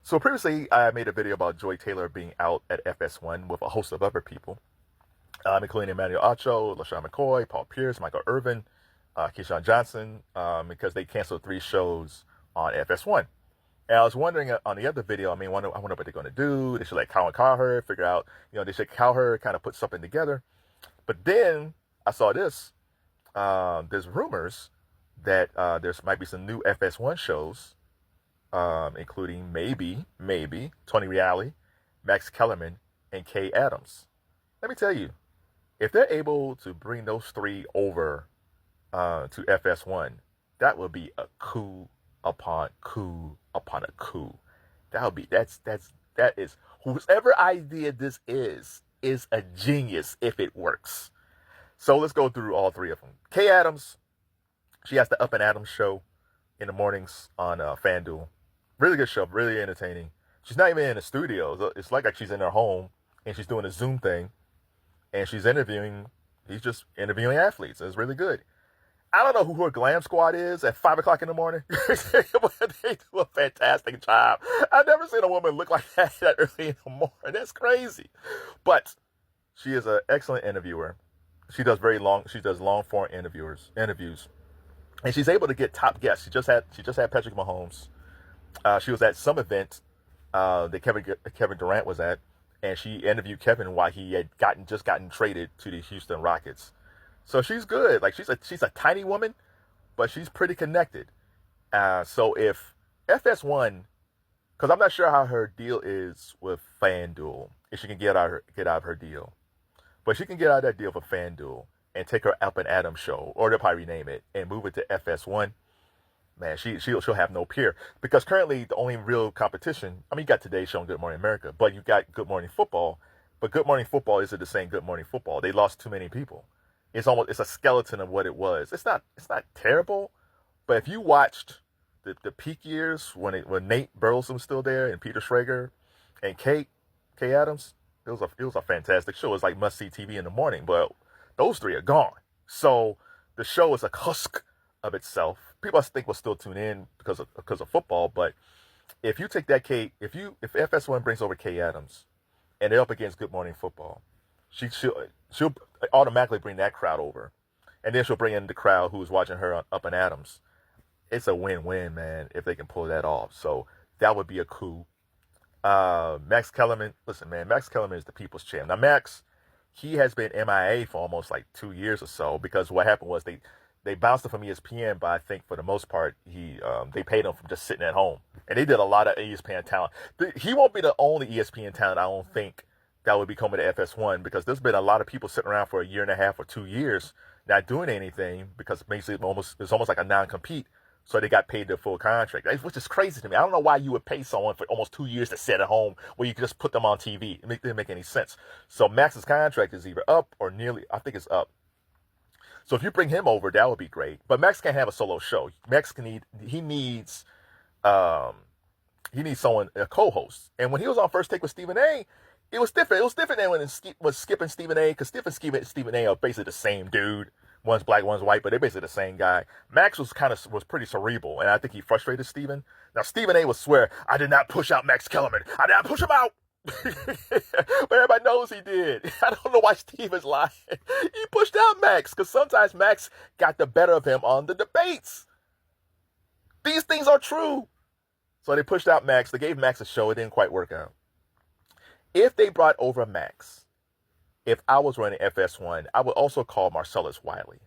So previously, I made a video about Joy Taylor being out at FS1 with a host of other people, including Emmanuel Acho, LeSean McCoy, Paul Pierce, Michael Irvin, Keyshawn Johnson, because they canceled 3 shows on FS1. And I was wondering on the other video, I wonder what they're going to do. They should let Cowan Cowherd figure out, they should Cowherd kind of put something together. But then I saw this. There's rumors that there's might be some new FS1 shows, including maybe Tony Reali, Max Kellerman, and Kay Adams. Let me tell you, if they're able to bring those 3 over to FS1, that would be a coup upon coup upon a coup. That is whoever idea this is a genius if it works. So let's go through all 3 of them. Kay Adams, she has the Up and Adams show in the mornings on FanDuel. Really good show, really entertaining. She's not even in the studio. It's like she's in her home and she's doing a Zoom thing and she's just interviewing athletes. It's really good. I don't know who her glam squad is at 5 o'clock in the morning, but they do a fantastic job. I've never seen a woman look like that early in the morning. That's crazy. But she is an excellent interviewer. She does long form interviews. And she's able to get top guests. She just had Patrick Mahomes. She was at some event that Kevin Durant was at, and she interviewed Kevin while he had just gotten traded to the Houston Rockets. So she's good. Like she's a tiny woman, but she's pretty connected. So if FS1, because I'm not sure how her deal is with FanDuel, if she can get out of her deal, but she can get out of that deal for FanDuel and take her Up and Adams show, or they'll probably rename it, and move it to FS1. Man, she'll have no peer, because currently the only real competition, you got Today's Show and Good Morning America, but you got Good Morning Football, but Good Morning Football isn't the same Good Morning Football. They lost too many people. It's a skeleton of what it was. It's not terrible, but if you watched the peak years when Nate Burleson was still there and Peter Schrager and Kay Adams, it was a fantastic show. It was like must-see TV in the morning, but those 3 are gone. So the show is a husk of itself. People I think will still tune in because of football, but if you take that if FS1 brings over Kay Adams and they're up against Good Morning Football, she'll automatically bring that crowd over, and then she'll bring in the crowd who's watching her on Up and Adams. It's a win-win, man, if they can pull that off. So that would be a coup. Max Kellerman, listen, man, Max Kellerman is the people's champ. Now Max, he has been MIA for almost like 2 years or so, because what happened was they bounced him from ESPN, but I think for the most part, they paid him from just sitting at home. And they did a lot of ESPN talent. He won't be the only ESPN talent, I don't think, that would be coming to FS1, because there's been a lot of people sitting around for a year and a half or 2 years not doing anything, because basically it's almost like a non-compete. So they got paid their full contract, which is crazy to me. I don't know why you would pay someone for almost 2 years to sit at home where you could just put them on TV. It didn't make any sense. So Max's contract is either up or nearly, I think it's up. So if you bring him over, that would be great. But Max can't have a solo show. Max needs someone, a co-host. And when he was on First Take with Stephen A., it was different. It was different than when it was skipping Stephen A., because Stephen A. are basically the same dude. One's black, one's white, but they're basically the same guy. Max was pretty cerebral, and I think he frustrated Stephen. Now, Stephen A. would swear, I did not push out Max Kellerman. I did not push him out. But everybody knows he did. I don't know why Stephen's lying. He pushed out Max, because sometimes Max got the better of him on the debates. These things are true. So they pushed out Max. They gave Max a show. It didn't quite work out. If they brought over Max, if I was running FS1, I would also call Marcellus Wiley.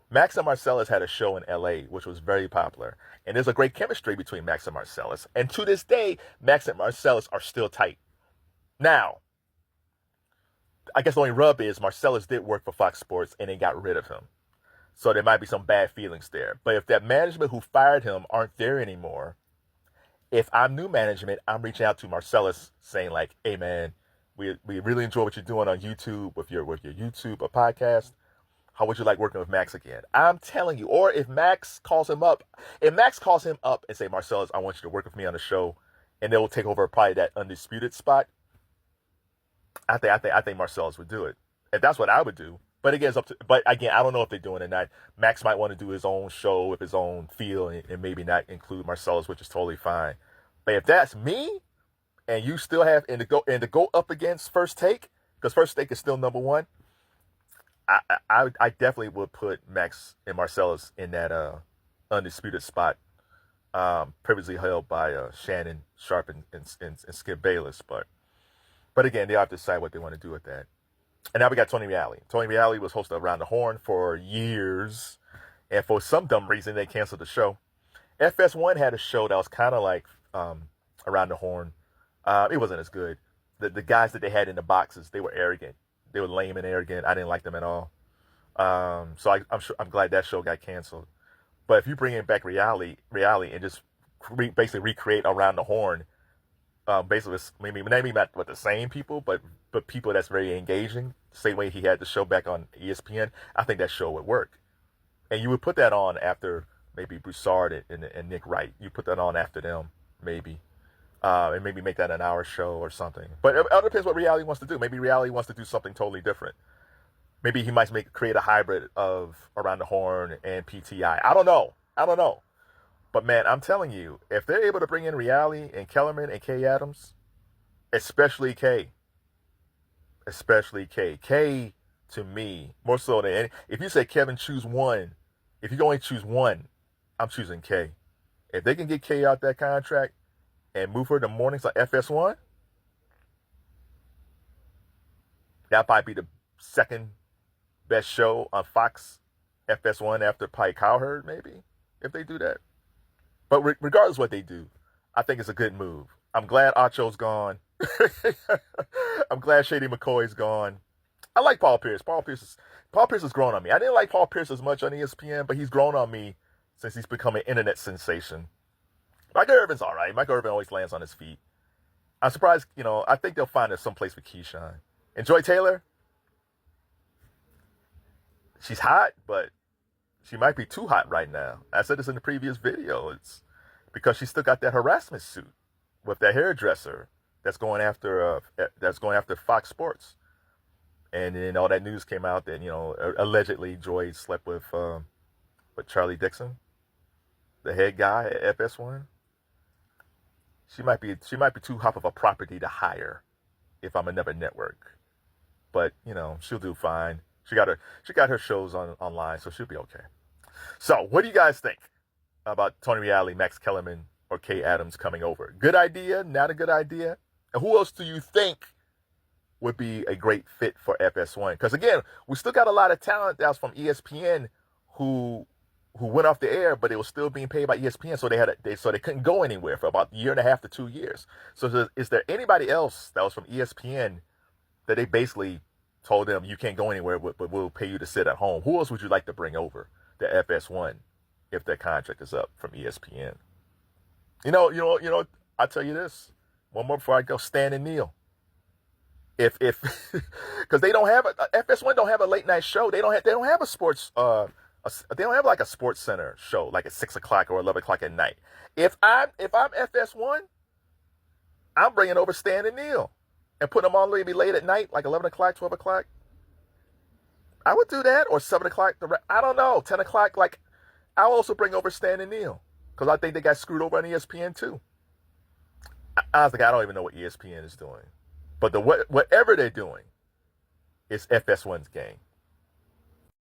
Max and Marcellus had a show in LA, which was very popular. And there's a great chemistry between Max and Marcellus. And to this day, Max and Marcellus are still tight. Now, I guess the only rub is Marcellus did work for Fox Sports and they got rid of him. So there might be some bad feelings there. But if that management who fired him aren't there anymore, if I'm new management, I'm reaching out to Marcellus saying like, hey man, we really enjoy what you're doing on YouTube with your YouTube or podcast. How would you like working with Max again? I'm telling you. Or if Max calls him up and say, Marcellus, I want you to work with me on the show, and they will take over probably that undisputed spot, I think Marcellus would do it. And that's what I would do. But again, I don't know if they're doing it or not. Max might want to do his own show with his own feel and maybe not include Marcellus, which is totally fine. But if that's me, and you still have and to go up against First Take, because First Take is still number one, I definitely would put Max and Marcellus in that undisputed spot, previously held by Shannon Sharp and Skip Bayless. But again, they have to decide what they want to do with that. And now we got Tony Reali. Tony Reali was host of Around the Horn for years, and for some dumb reason they canceled the show. FS1 had a show that was kind of like Around the Horn. It wasn't as good. The guys that they had in the boxes, they were arrogant. They were lame and arrogant. I didn't like them at all. So I'm glad that show got canceled. But if you bring in back Reali and just basically recreate Around the Horn, basically maybe not with the same people, but people that's very engaging, the same way he had the show back on ESPN, I think that show would work. And you would put that on after maybe Broussard and Nick Wright. You put that on after them, maybe. And maybe make that an hour show or something. But it all depends what Reali wants to do. Maybe Reali wants to do something totally different. Maybe he might create a hybrid of Around the Horn and PTI. I don't know. But man, I'm telling you, if they're able to bring in Reali and Kellerman and Kay Adams, especially Kay, Kay to me, more so than any, if you say Kevin, choose one, if you can only choose one, I'm choosing Kay. If they can get Kay out that contract and move her to mornings like FS1, that might be the second best show on Fox FS1 after probably Cowherd, maybe, if they do that. But regardless of what they do, I think it's a good move. I'm glad Acho's gone. I'm glad Shady McCoy's gone. I like Paul Pierce. Paul Pierce has grown on me. I didn't like Paul Pierce as much on ESPN, but he's grown on me since he's become an internet sensation. Michael Irvin's all right. Michael Irvin always lands on his feet. I'm surprised, I think they'll find us someplace with Keyshawn. And Joy Taylor, she's hot, but she might be too hot right now. I said this in the previous video. It's because she still got that harassment suit with that hairdresser that's going after Fox Sports. And then all that news came out that, allegedly Joy slept with Charlie Dixon, the head guy at FS1. She might be too hot of a property to hire if I'm another network. But, she'll do fine. She got her shows online, so she'll be okay. So, what do you guys think about Tony Reali, Max Kellerman, or Kay Adams coming over? Good idea? Not a good idea? And who else do you think would be a great fit for FS1? Because again, we still got a lot of talent that was from ESPN who went off the air, but it was still being paid by ESPN, so they couldn't go anywhere for about a year and a half to 2 years. So is there anybody else that was from ESPN that they basically told them you can't go anywhere, but we'll pay you to sit at home? Who else would you like to bring over to FS1 if their contract is up from ESPN? I'll tell you this. One more before I go, Stan and Neil. If because they don't have FS1 don't have a late night show. They don't have a sports they don't have like a sports center show like at 6 o'clock or 11 o'clock at night. If I'm FS1, I'm bringing over Stan and Neil and putting them on maybe late at night, like 11 o'clock, 12 o'clock. I would do that, or 7 o'clock. I don't know, 10 o'clock. Like, I'll also bring over Stan and Neil because I think they got screwed over on ESPN too. Honestly, I don't even know what ESPN is doing, but whatever they're doing is FS1's game.